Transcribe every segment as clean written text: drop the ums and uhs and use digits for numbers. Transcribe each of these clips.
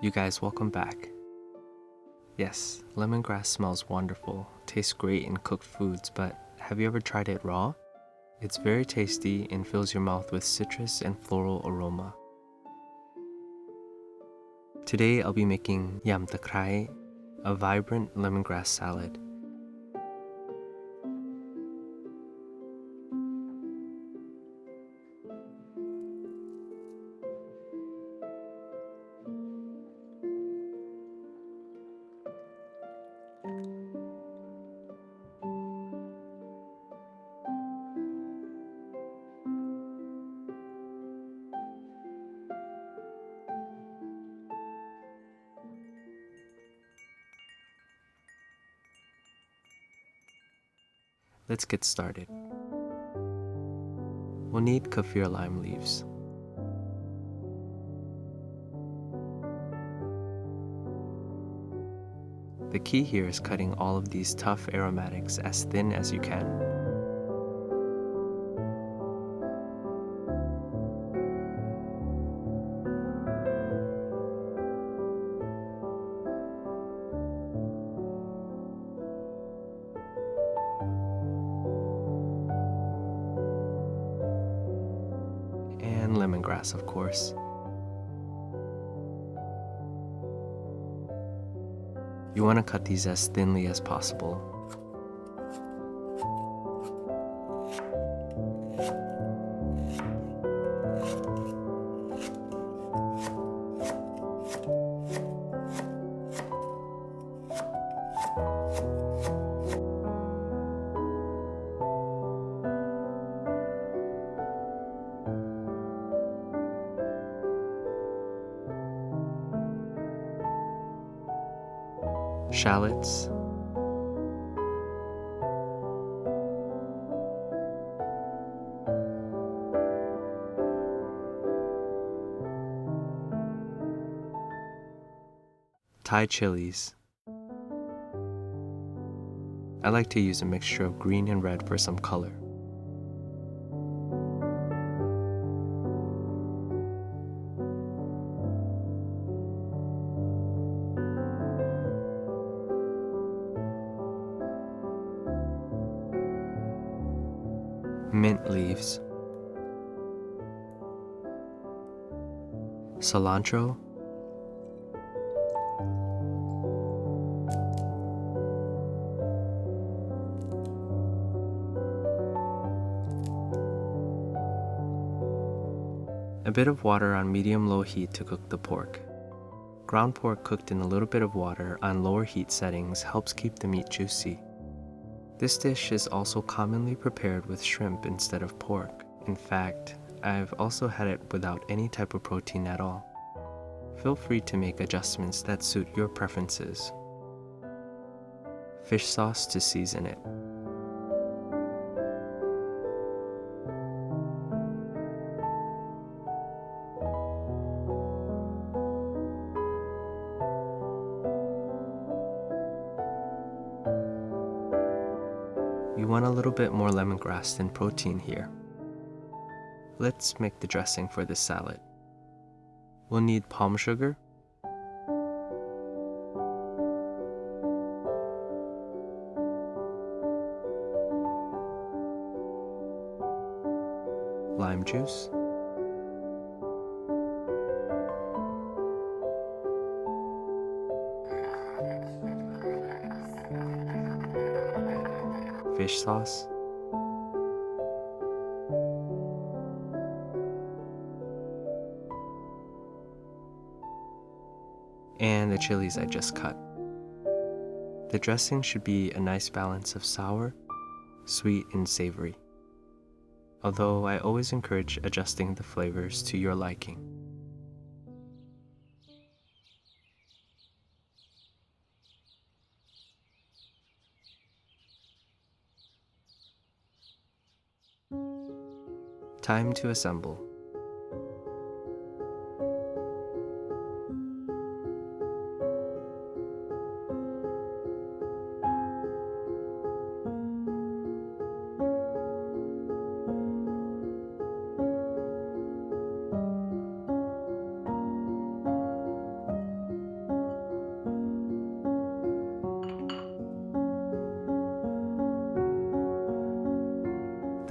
You guys, welcome back. Yes, lemongrass smells wonderful, tastes great in cooked foods, but have you ever tried it raw? It's very tasty and fills your mouth with citrus and floral aroma. Today I'll be making yum takrai, a vibrant lemongrass salad. Let's get started. We'll need Kaffir Lime Leaves. The key here is cutting all of these tough aromatics as thin as you can. And lemongrass, of course. You want to cut these as thinly as possible. Shallots, Thai chilies. I like to use a mixture of green and red for some color. Mint leaves, cilantro, a bit of water on medium-low heat to cook the pork. Ground pork cooked in a little bit of water on lower heat settings helps keep the meat juicy. This dish is also commonly prepared with shrimp instead of pork. In fact, I've also had it without any type of protein at all. Feel free to make adjustments that suit your preferences. Fish sauce to season it. You want a little bit more lemongrass than protein here. Let's make the dressing for this salad. We'll need palm sugar, lime juice, fish sauce, and the chilies I just cut. The dressing should be a nice balance of sour, sweet, and savory, although I always encourage adjusting the flavors to your liking. Time to assemble.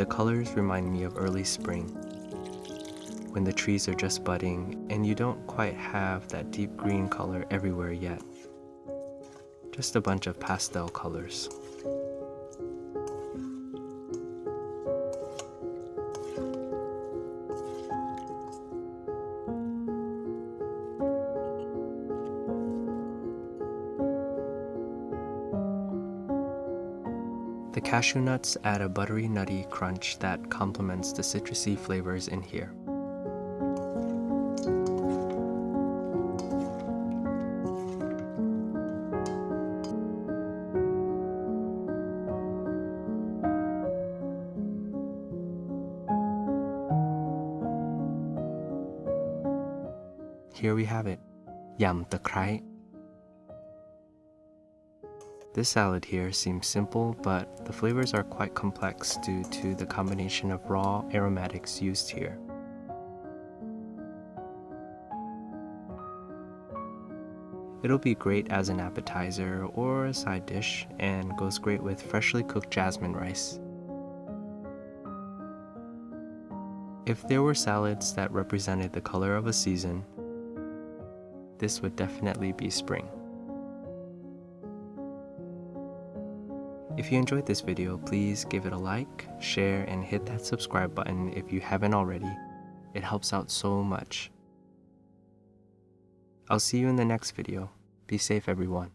The colors remind me of early spring, when the trees are just budding and you don't quite have that deep green color everywhere yet. Just a bunch of pastel colors. The cashew nuts add a buttery, nutty crunch that complements the citrusy flavors in here. Here we have it, yum takrai. This salad here seems simple, but the flavors are quite complex due to the combination of raw aromatics used here. It'll be great as an appetizer or a side dish and goes great with freshly cooked jasmine rice. If there were salads that represented the color of a season, this would definitely be spring. If you enjoyed this video, please give it a like, share, and hit that subscribe button if you haven't already. It helps out so much. I'll see you in the next video. Be safe, everyone.